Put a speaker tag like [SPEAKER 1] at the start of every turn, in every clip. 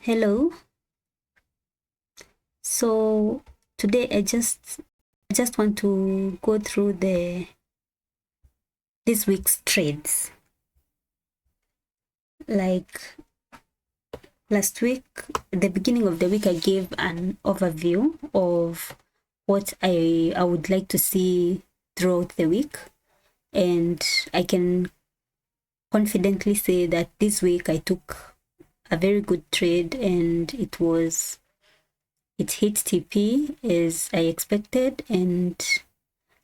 [SPEAKER 1] Hello. So today I just want to go through this week's trades. Like last week, the beginning of the week, I gave an overview of what I would like to see throughout the week, and I can confidently say that this week I took a very good trade, and it hit TP as I expected, and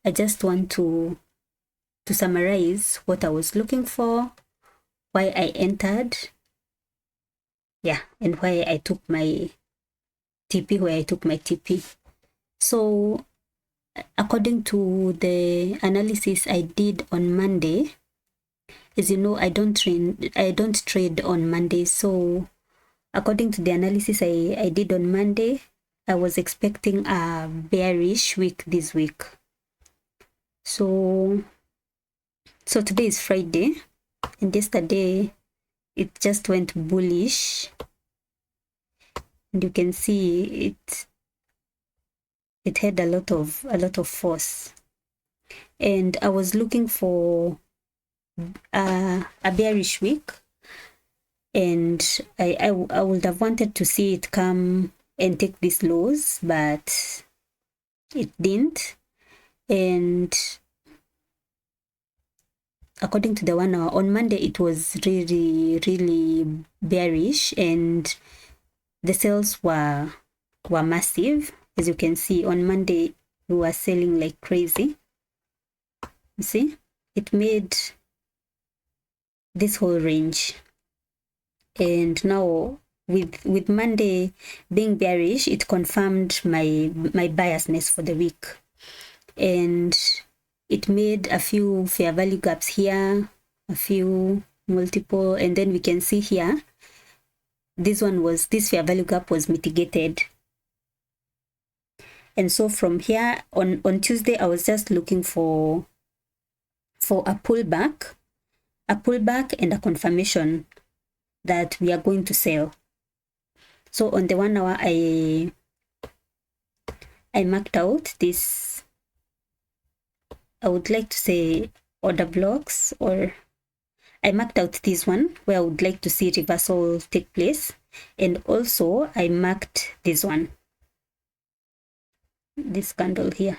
[SPEAKER 1] I just want to summarize what I was looking for, why I entered, and why I took my TP, where I took my TP. So according to the analysis I did on Monday, as you know, I don't trade on Monday. So according to the analysis I did on Monday, I was expecting a bearish week this week. So today is Friday, and yesterday it just went bullish, and you can see it had a lot of force, and I was looking for a bearish week, and I would have wanted to see it come and take these lows, but it didn't. And according to the 1 hour on Monday, it was really bearish, and the sales were massive. As you can see, on Monday we were selling like crazy. You see, it made this whole range, and now with Monday being bearish, it confirmed my biasness for the week, and it made a few fair value gaps here, a few multiple, and then we can see here this fair value gap was mitigated. And so from here on Tuesday, I was just looking for a pullback and a confirmation that we are going to sell. So on the 1 hour, I marked out this, I would like to say order blocks, or I marked out this one where I would like to see reversal take place, and also I marked this one, this candle here.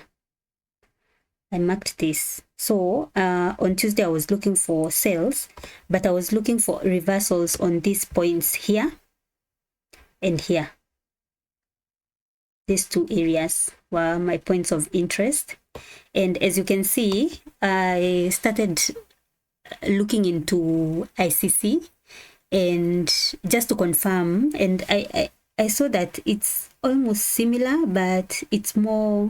[SPEAKER 1] I marked this. So on Tuesday I was looking for sales, but I was looking for reversals on these points here and here. These two areas were my points of interest, and as you can see, I started looking into ICC, and just to confirm, and I saw that it's almost similar, but it's more,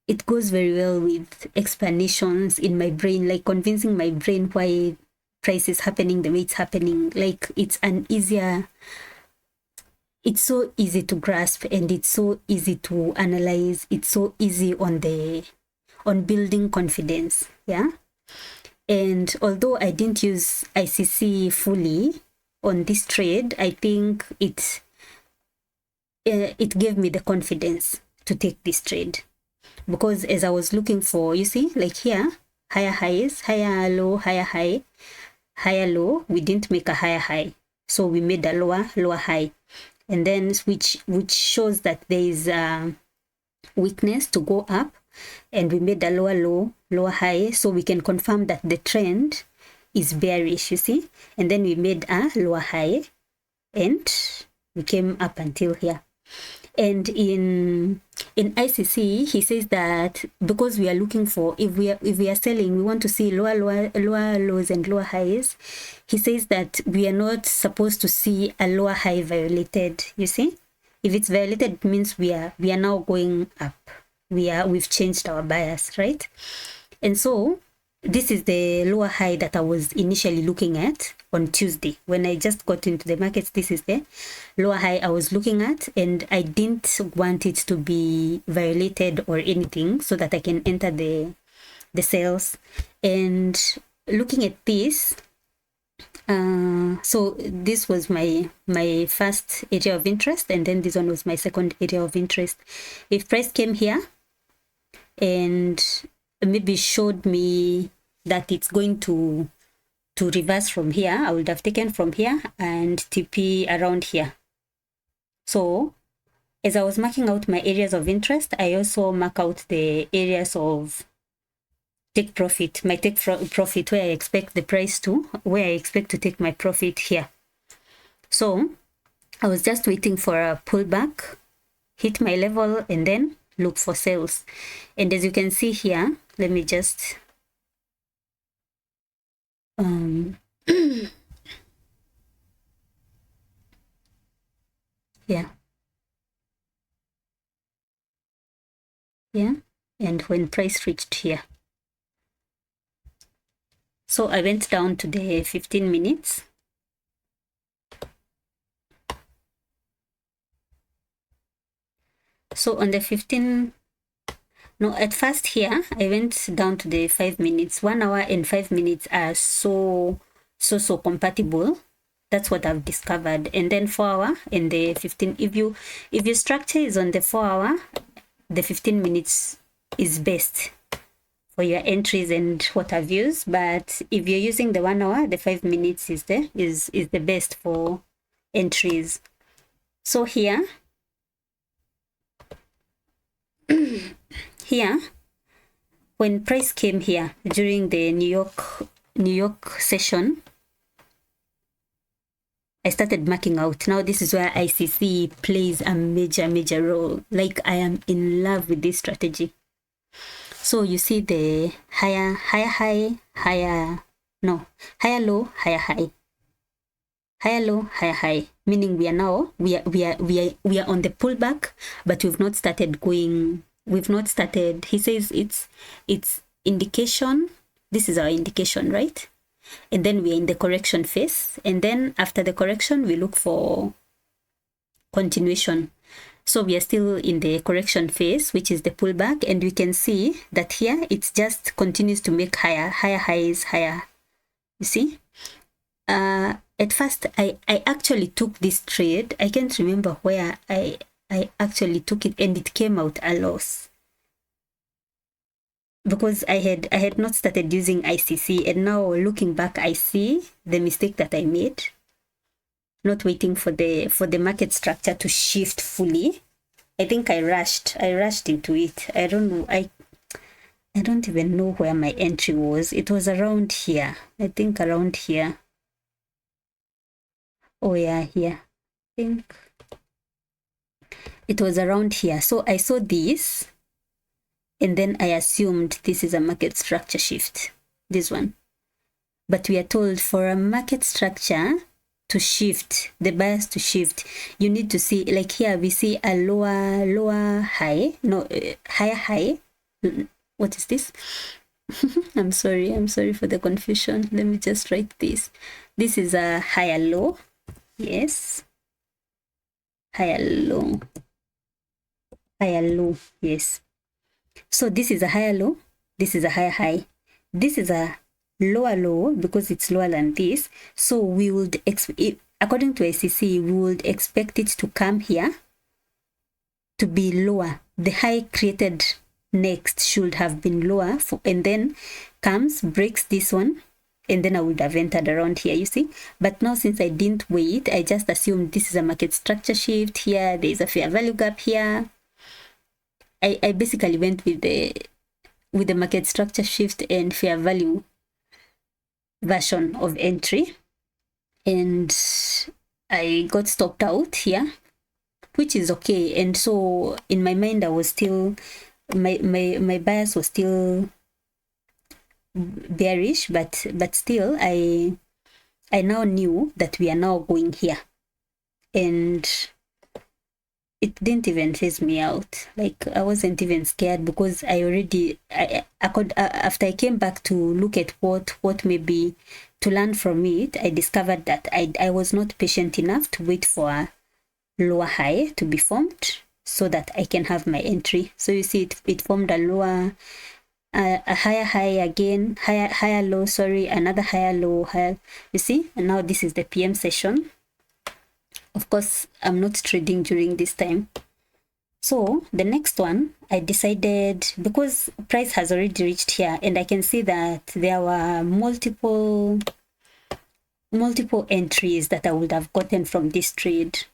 [SPEAKER 1] it goes very well with explanations in my brain, like convincing my brain why price is happening the way it's happening. Like it's so easy to grasp, and it's so easy to analyze. It's so easy on building confidence. Yeah. And although I didn't use ICC fully on this trade, I think it gave me the confidence to take this trade, because as I was looking for, you see, like here, higher highs, higher low, higher high, higher low. We didn't make a higher high, so we made a lower high, and then which shows that there is a weakness to go up, and we made a lower low, lower high, so we can confirm that the trend is bearish, you see. And then we made a lower high, and we came up until here. And in ICC, he says that because we are looking for, if we are selling, we want to see lower lows and lower highs. He says that we are not supposed to see a lower high violated. You see, if it's violated, it means we are now going up. We've changed our bias, right? And so this is the lower high that I was initially looking at on Tuesday. When I just got into the markets, this is the lower high I was looking at, and I didn't want it to be violated or anything, so that I can enter the sales. And looking at this, So this was my first area of interest, and then this one was my second area of interest. If price came here and maybe showed me that it's going to reverse from here, I would have taken from here and TP around here. So as I was marking out my areas of interest, I also mark out the areas of take profit, my take profit, where I expect the price to, where I expect to take my profit here. So I was just waiting for a pullback, hit my level, and then look for sales. And as you can see here, let me just yeah, and when price reached here, so I went down to the 15 minutes. So on the 15, no, at first here, I went down to the 5 minutes. 1 hour and 5 minutes are so compatible. That's what I've discovered. And then 4 hour and the 15, if your structure is on the 4 hour, the 15 minutes is best for your entries and what have yous. But if you're using the 1 hour, the 5 minutes is the best for entries. So here here, when price came here during the New York session, I started marking out. Now this is where ICC plays a major role. Like, I am in love with this strategy. So you see the higher high, higher low, higher high, higher low, higher high, meaning we are on the pullback, but we've not started. He says it's indication. This is our indication, right? And then we are in the correction phase, and then after the correction we look for continuation. So we are still in the correction phase, which is the pullback, and we can see that here it just continues to make higher highs, higher. You see, at first I actually took this trade. I can't remember where I actually took it, and it came out a loss because I had not started using ICC, and now looking back I see the mistake that I made, not waiting for the market structure to shift fully. I think I rushed into it. I don't know, I don't even know where my entry was. It was around here, I think around here. Oh yeah, here, I think it was around here. So I saw this, and then I assumed this is a market structure shift, this one. But we are told for a market structure to shift, the bias to shift, you need to see, like here we see a lower high, no, higher high. What is this? I'm sorry for the confusion. Let me just write this. This is a higher low. Yes. Higher low. Yes. So this is a higher low, this is a higher high, this is a lower low because it's lower than this. So we would according to ICC, we would expect it to come here to be lower. The high created next should have been lower, and then comes, breaks this one, and then I would have entered around here, you see. But now, since I didn't wait, I just assumed this is a market structure shift. Here there is a fair value gap here. I basically went with the market structure shift and fair value version of entry, and I got stopped out here, which is okay. And so in my mind, I was still my bias was still bearish, but still I now knew that we are now going here, and it didn't even phase me out. Like, I wasn't even scared because I already, after I came back to look at what maybe to learn from it, I discovered that I was not patient enough to wait for a lower high to be formed so that I can have my entry. So you see, it formed a lower a higher high again, higher low, sorry, another higher low, higher. You see, and now this is the PM session. Of course, I'm not trading during this time. So the next one, I decided, because price has already reached here and I can see that there were multiple entries that I would have gotten from this trade.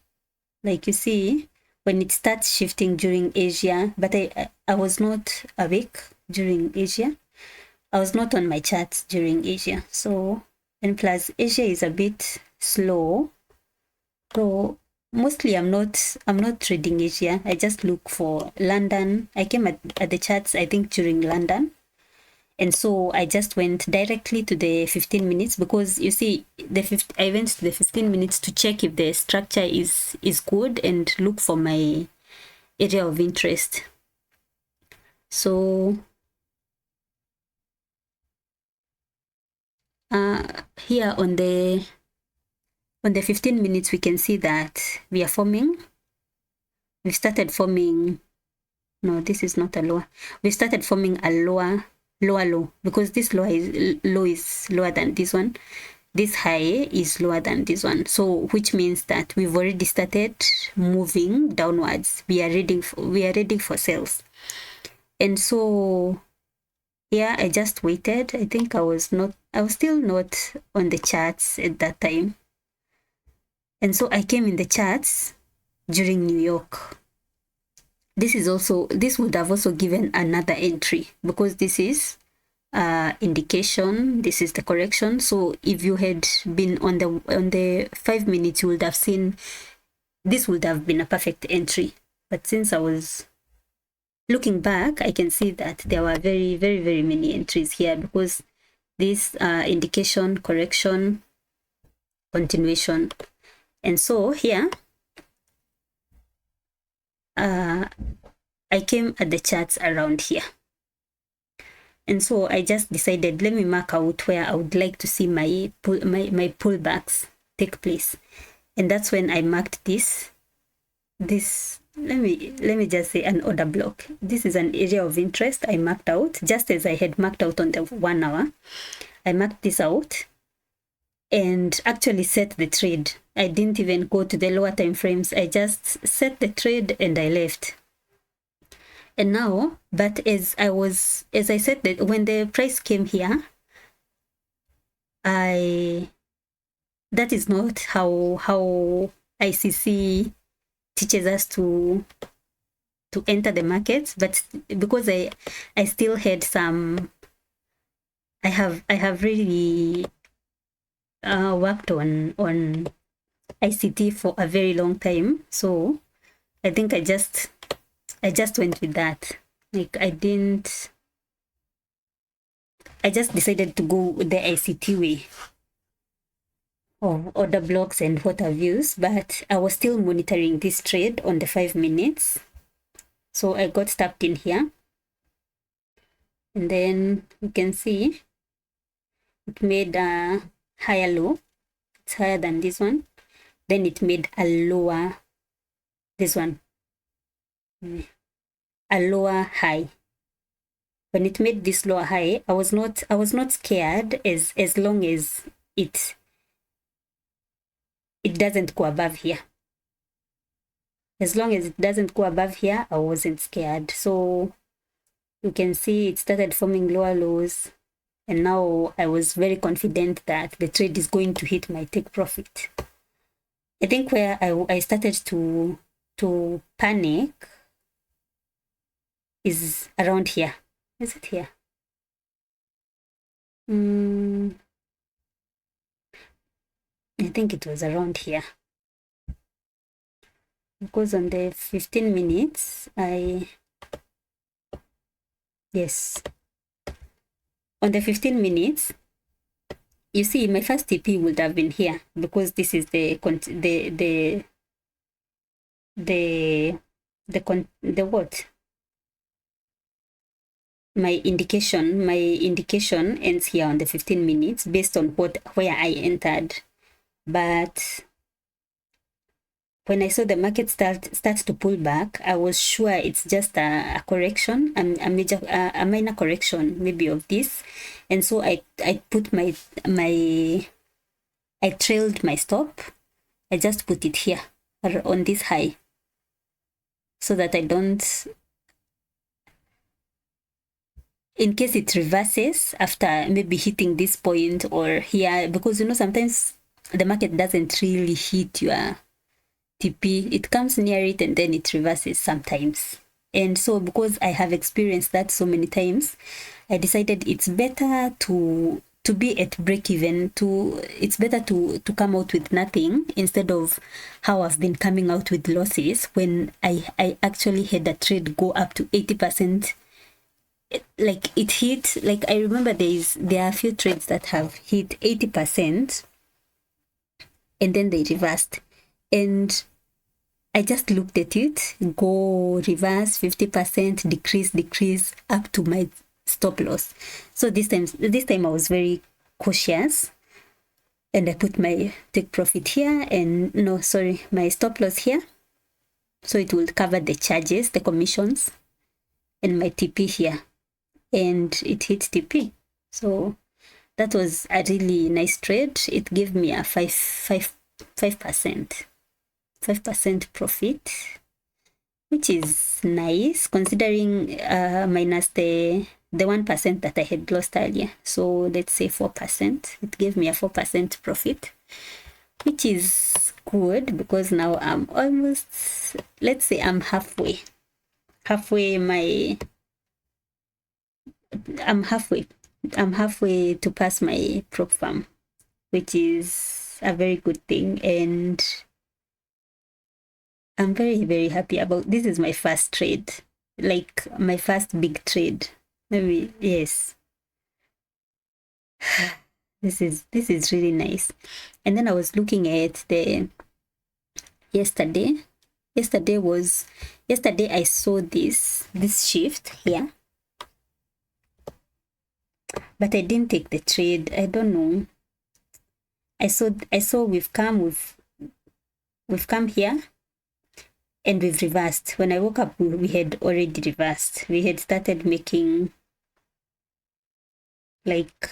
[SPEAKER 1] Like you see, when it starts shifting during Asia, but I was not awake during Asia. I was not on my charts during Asia. So, and plus Asia is a bit slow. So mostly I'm not trading Asia. I just look for London. I came at the charts, I think, during London. And so I just went directly to the 15 minutes because you see, I went to the 15 minutes to check if the structure is good and look for my area of interest. So here on the 15 minutes, we can see that we are forming. We've started forming. No, this is not a lower. We started forming a lower low, because this low is lower than this one. This high is lower than this one. So which means that we've already started moving downwards. We are ready for sales. And so here I just waited. I think I was still not on the charts at that time. And so I came in the charts during New York. This would have also given another entry because this is indication, this is the correction. So if you had been on the 5 minutes, you would have seen this would have been a perfect entry. But since I was looking back, I can see that there were very, very, very many entries here because this indication, correction, continuation. And so here I came at the charts around here. And so I just decided, let me mark out where I would like to see my pullbacks take place. And that's when I marked this, let me just say an order block. This is an area of interest I marked out, just as I had marked out on the 1 hour. I marked this out and actually set the trade. I didn't even go to the lower time frames. I just set the trade and I left. And now, but as I said, that when the price came here, that is not how ICC teaches us to enter the markets. But because I still had some, I have really worked on ICT for a very long time. So I think I just went with that. Like I just decided to go with the ICT way of order blocks and what have used, but I was still monitoring this trade on the 5 minutes. So I got stopped in here. And then you can see it made a higher low. It's higher than this one. Then it made a lower, this one, a lower high. When it made this lower high, I was not scared as long as it doesn't go above here. As long as it doesn't go above here, I wasn't scared. So you can see it started forming lower lows, and now I was very confident that the trade is going to hit my take profit. I think where I started to panic is around here. Is it here? I think it was around here. Because on the 15 minutes, yes. On the 15 minutes, you see my first TP would have been here because this is the what? My indication ends here on the 15 minutes based on where I entered. But when I saw the market start to pull back, I was sure it's just a correction, a minor correction maybe of this, and so I put I trailed my stop. I just put it here on this high so that I don't, in case it reverses after maybe hitting this point or here, because sometimes the market doesn't really hit your TP, it comes near it and then it reverses sometimes. And so because I have experienced that so many times, I decided it's better to be at break even, it's better to come out with nothing instead of how I've been coming out with losses when I actually had a trade go up to 80%. Like it hit, like I remember there are a few trades that have hit 80% and then they reversed, and I just looked at it go reverse 50%, decrease up to my stop loss. So this time I was very cautious and I put my take profit here and my stop loss here, so it will cover the charges, the commissions, and my TP here, and it hit TP. So that was a really nice trade. It gave me a 5% profit, which is nice considering minus the 1% that I had lost earlier. So let's say 4%. It gave me a 4% profit, which is good because now I'm almost, let's say I'm halfway to pass my prop farm, which is a very good thing, and I'm very, very happy about this. Is my first trade, like my first big trade. Maybe, yes. This is really nice. And then I was looking at the yesterday I saw this shift here, but I didn't take the trade. I don't know. I saw we've come here and we've reversed. When I woke up, we had already reversed. We had started making, like,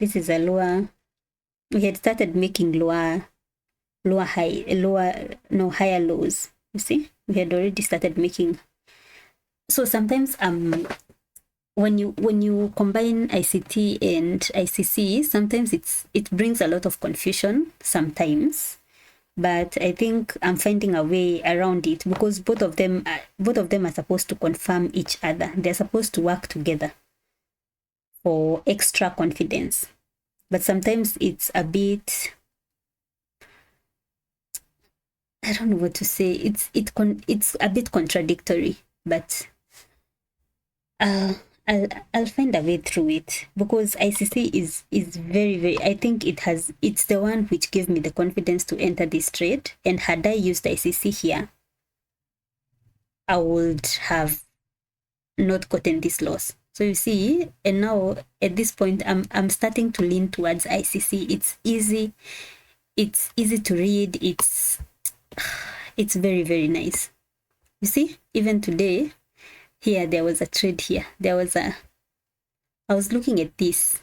[SPEAKER 1] this is a lower, we had started making higher lows. You see, we had already started making. So sometimes when you combine ICT and ICC, sometimes it brings a lot of confusion sometimes, but I think I'm finding a way around it because both of them are supposed to confirm each other. They're supposed to work together for extra confidence, but sometimes it's a bit, I don't know what to say. It's a bit contradictory, but I'll find a way through it because ICC is very, very, I think it's the one which gave me the confidence to enter this trade. And had I used ICC here, I would have not gotten this loss. So you see, and now at this point, I'm starting to lean towards ICC. It's easy to read. It's very, very nice. You see, even today, here, there was a trade here. I was looking at this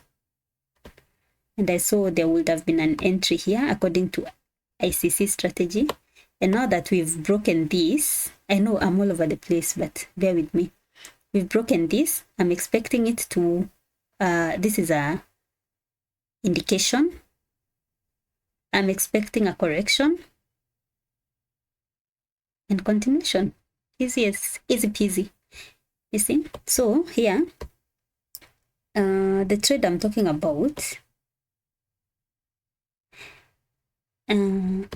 [SPEAKER 1] and I saw there would have been an entry here according to ICC strategy. And now that we've broken this, I know I'm all over the place, but bear with me. We've broken this. I'm expecting it to, this is a indication. I'm expecting a correction and continuation. Easy peasy. You see, so here, the trade I'm talking about, here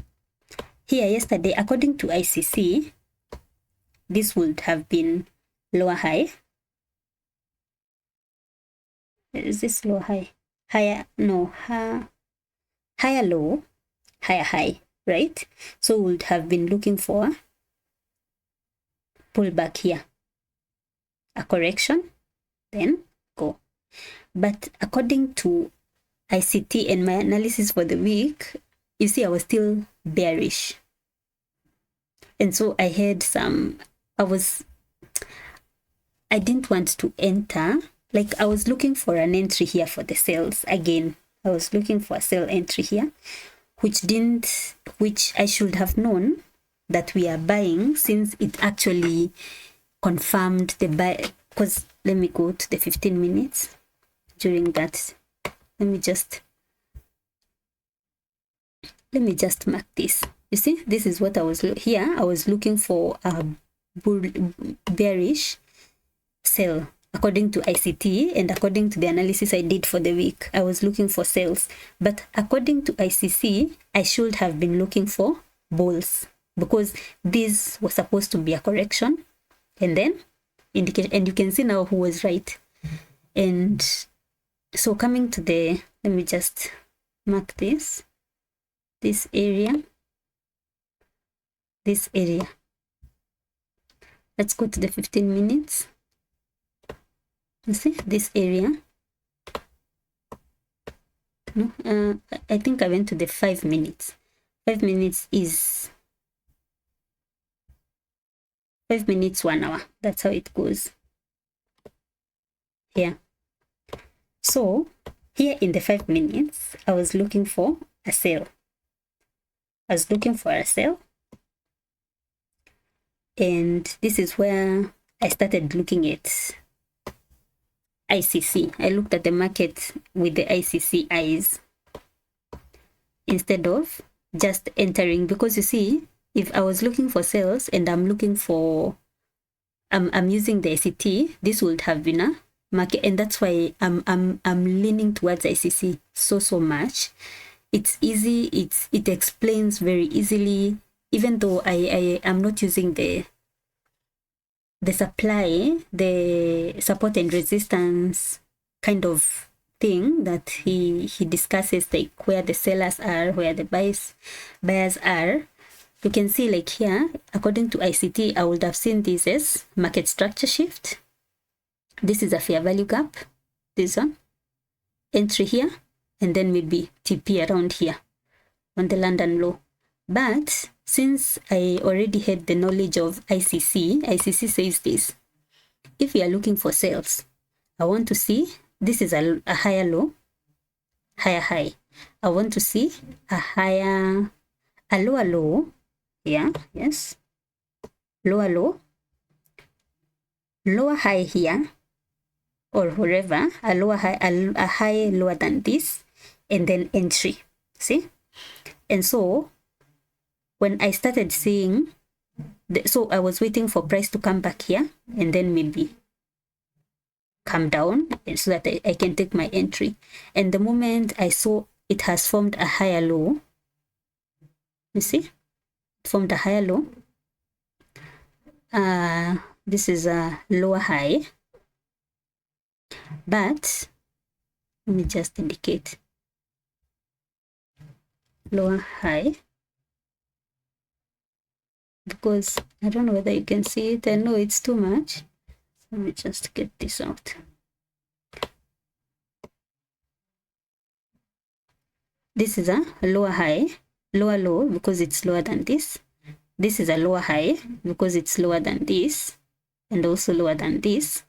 [SPEAKER 1] yesterday, according to ICC, this would have been lower high. Is this lower high? Higher, no, higher low, higher high, right? So we would have been looking for pullback here. A correction, then go. But according to ICT and my analysis for the week, you see I was still bearish. And so I had I didn't want to enter. Like, I was looking for an entry here for the sales. Again, I was looking for a sell entry here, which I should have known that we are buying, since it actually confirmed the buy. Because let me go to the 15 minutes. During that, let me just mark this. You see, this is what I was here. I was looking for a bearish sell according to ICT, and according to the analysis I did for the week. I was looking for sales, but according to ICC, I should have been looking for bulls, because this was supposed to be a correction and then indicate. And you can see now who was right. And so coming to the, let me just mark this area. Let's go to the 15 minutes. You see this area. No, I think I went to the 5 minutes. 5 minutes is 5 minutes, 1 hour. That's how it goes here. So here in the 5 minutes, I was looking for a sale. And this is where I started looking at ICC. I looked at the market with the ICC eyes instead of just entering, because you see, if I was looking for sales and I'm looking for, I'm using the ICT, this would have been a market, and that's why I'm leaning towards ICC so much. It's easy. It explains very easily, even though I am not using the supply, the support and resistance kind of thing that he discusses, like where the sellers are, where the buyers are. You can see, like here, according to ICT, I would have seen this as market structure shift. This is a fair value gap, this one, entry here, and then maybe TP around here on the London low. But since I already had the knowledge of ICC says this: if you are looking for sales, I want to see, this is a higher low, higher high. I want to see a lower low. Yeah, yes. Lower low, lower high here, or wherever, a lower high, a high lower than this, and then entry. See? And so when I started seeing, so I was waiting for price to come back here and then maybe come down, and so that I can take my entry. And the moment I saw it has formed a higher low, you see, formed a higher low. This is a lower high, but let me just indicate lower high, because I don't know whether you can see it. I know it's too much. Let me just get this out. This is a lower high, lower low, because it's lower than this. This is a lower high because it's lower than this, and also lower than this.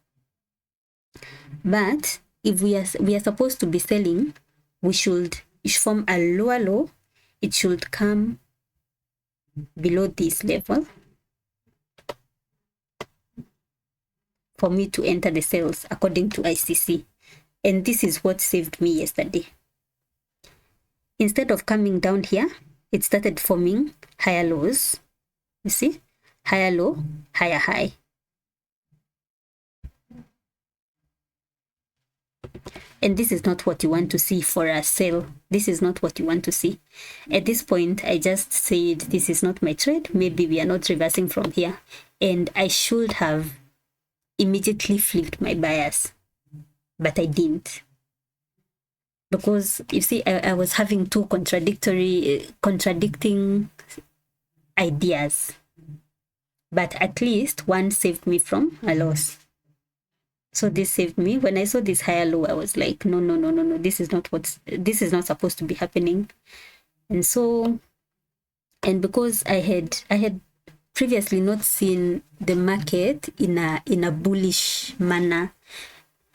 [SPEAKER 1] But if we are supposed to be selling, we should form a lower low. It should come below this level for me to enter the sales according to ICC. And this is what saved me yesterday. Instead of coming down here, it started forming higher lows. You see, higher low, higher high. And this is not what you want to see for a sale. This is not what you want to see. At this point, I just said, this is not my trade. Maybe we are not reversing from here. And I should have immediately flipped my bias, but I didn't. Because you see, I was having two contradicting ideas, but at least one saved me from a loss. So this saved me. When I saw this higher low, I was like, no, this is not supposed to be happening. And so, and because I had previously not seen the market in a bullish manner.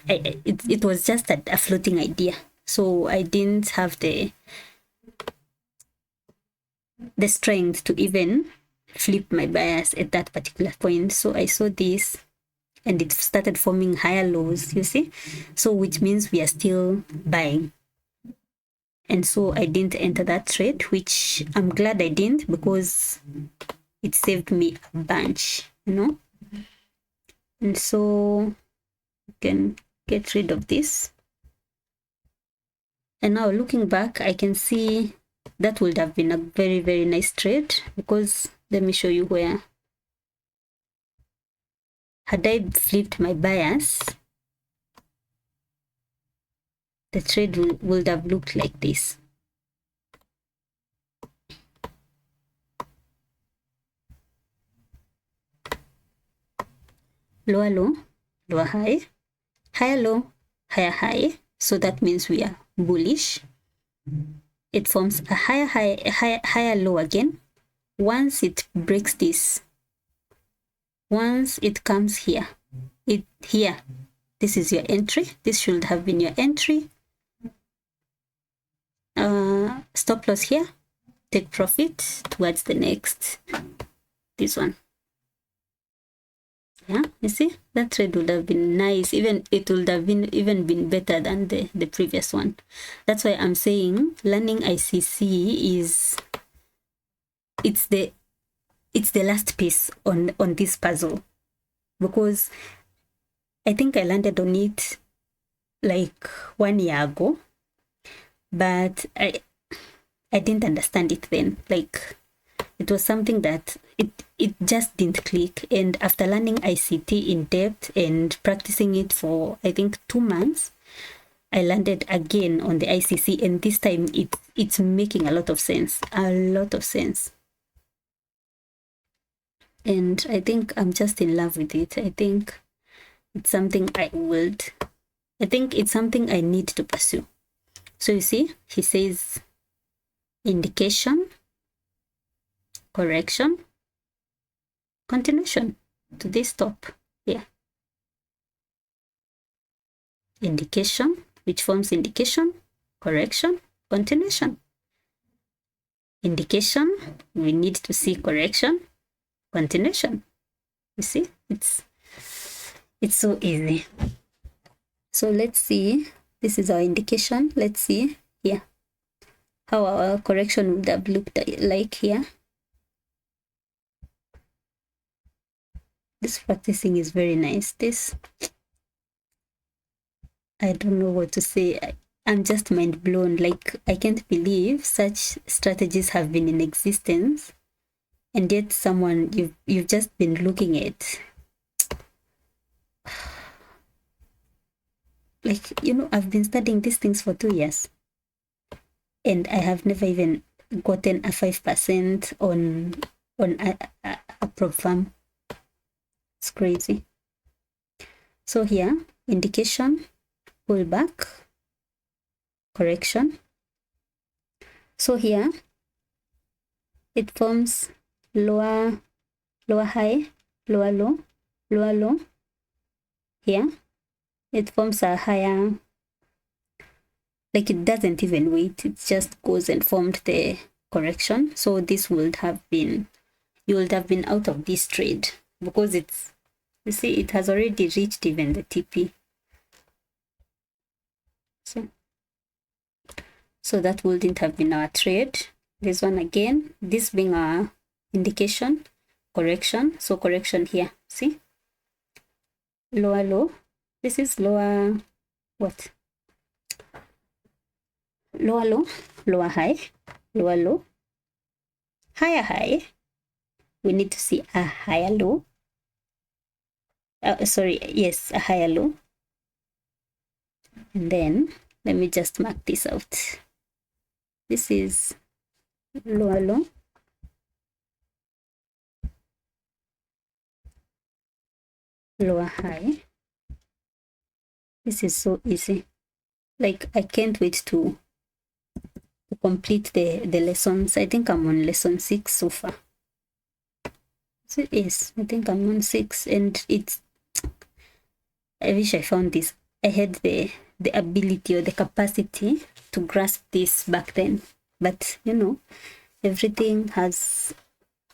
[SPEAKER 1] It was just a floating idea, so I didn't have the strength to even flip my bias at that particular point. So I saw this and it started forming higher lows, you see, so which means we are still buying. And so I didn't enter that trade, which I'm glad I didn't, because it saved me a bunch, you know. And so you can get rid of this. And now looking back, I can see that would have been a very, very nice trade, because let me show you where. Had I flipped my bias, the trade would have looked like this. Lower low, lower high, higher low, higher high. So that means we are bullish. It forms a higher high, higher low again. Once it breaks this, once it comes here, this is your entry. This should have been your entry. Stop loss here, take profit towards the next, this one. Yeah, you see, that trade would have been nice. Even it would have been better than the previous one. That's why I'm saying learning ICC is it's the last piece on this puzzle, because I think I landed on it like 1 year ago, but I didn't understand it then. Like, it was something that it just didn't click. And after learning ICT in depth and practicing it for, I think, 2 months, I landed again on the ICC, and this time it's making a lot of sense. And I think I'm just in love with it. I think it's something I need to pursue. So you see, he says indication, correction, continuation to this top here. Indication, which forms indication, correction, continuation. Indication, we need to see correction, continuation. You see, it's so easy. So let's see, this is our indication. Let's see here how our correction would have looked like here. This practicing is very nice. This, I don't know what to say. I'm just mind blown. Like, I can't believe such strategies have been in existence, and yet someone you've just been looking at. Like, you know, I've been studying these things for 2 years, and I have never even gotten a 5% on a prop firm. It's crazy. So here, indication, pullback, correction. So here, it forms lower high, lower low. Here, it forms a higher, like, it doesn't even wait, it just goes and formed the correction. So this would have been, you would have been out of this trade, because it's, you see, it has already reached even the TP. So that wouldn't have been our trade. This one again, this being our indication, correction. So correction here, see, lower low. This is lower, what? Lower low, lower high, lower low, higher high. We need to see a higher low. Yes, a higher low. And then let me just mark this out. This is lower low, lower high. This is so easy. Like, I can't wait to complete the lessons. I think I'm on lesson 6 so far. So it is. I think I'm on 6, and it's. I wish I found this. I had the ability or the capacity to grasp this back then, but you know, everything has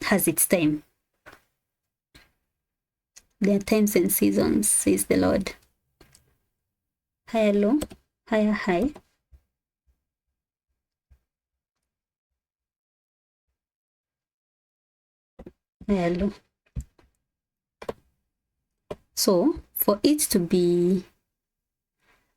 [SPEAKER 1] its time. There are times and seasons, says the Lord. Higher low, higher high. Higher low. So for it to be,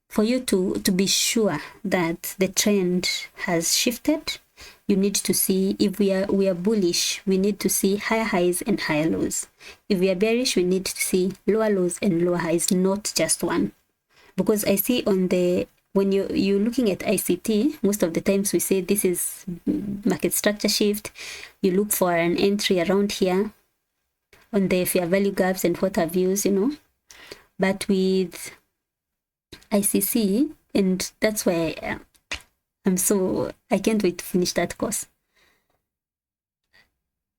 [SPEAKER 1] for you to be sure that the trend has shifted, you need to see, if we are bullish, we need to see higher highs and higher lows. If we are bearish, we need to see lower lows and lower highs, not just one. Because I see on the, when you're looking at ICT, most of the times we say this is market structure shift. You look for an entry around here on the fair value gaps and what have you, you know. But with ICC, and that's why I can't wait to finish that course.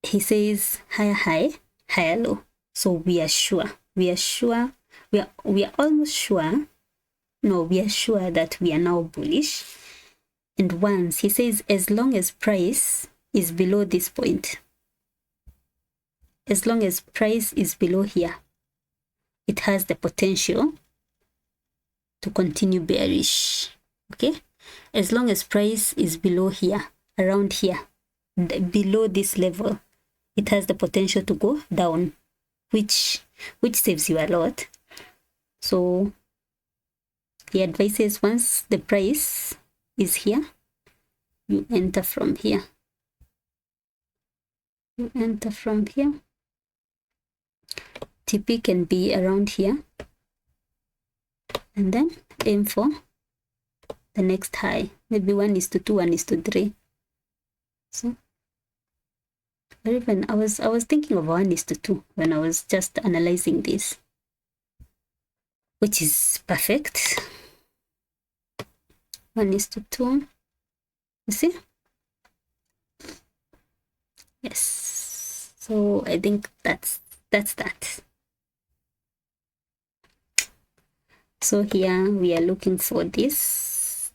[SPEAKER 1] He says higher high, higher low. So we are sure, we are almost sure. No, we are sure that we are now bullish. And once he says, as long as price is below this point, as long as price is below here, it has the potential to continue bearish. Okay, as long as price is below here, around here, below this level, it has the potential to go down, which saves you a lot. So he advises, once the price is here, you enter from here. You enter from here. TP can be around here, and then aim for the next high, maybe 1:2, 1:3. So, or even I was thinking of 1:2 when I was just analyzing this, which is perfect. 1:2. You see? Yes. So I think that's that. So here we are looking for this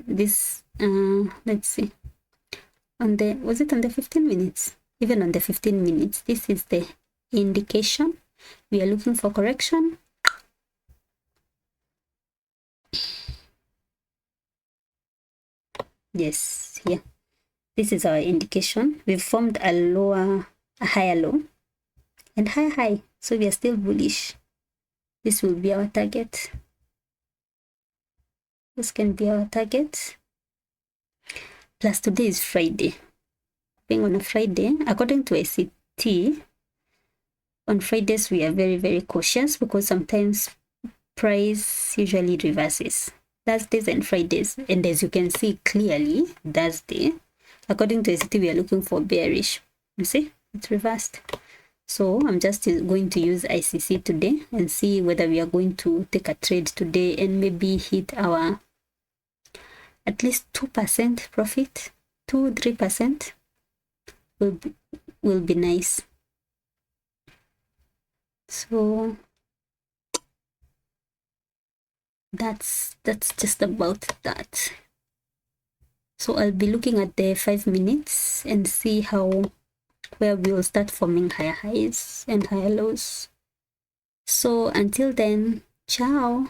[SPEAKER 1] let's see, on the, was it on the 15 minutes? Even on the 15 minutes, this is the indication. We are looking for correction. Yes, here. This is our indication. We've formed a higher low and higher high. So we are still bullish. This will be our target. This can be our target. Plus today is Friday. Being on a Friday, according to ICT, on Fridays we are very, very cautious because sometimes price usually reverses. Thursdays and Fridays, and as you can see clearly, Thursday, according to ICT, we are looking for bearish. You see, it's reversed. So I'm just going to use ICC today and see whether we are going to take a trade today and maybe hit our at least 2% profit, 2-3% will be nice. So that's just about that. So I'll be looking at the 5 minutes and see where we will start forming higher highs and higher lows. So until then, ciao.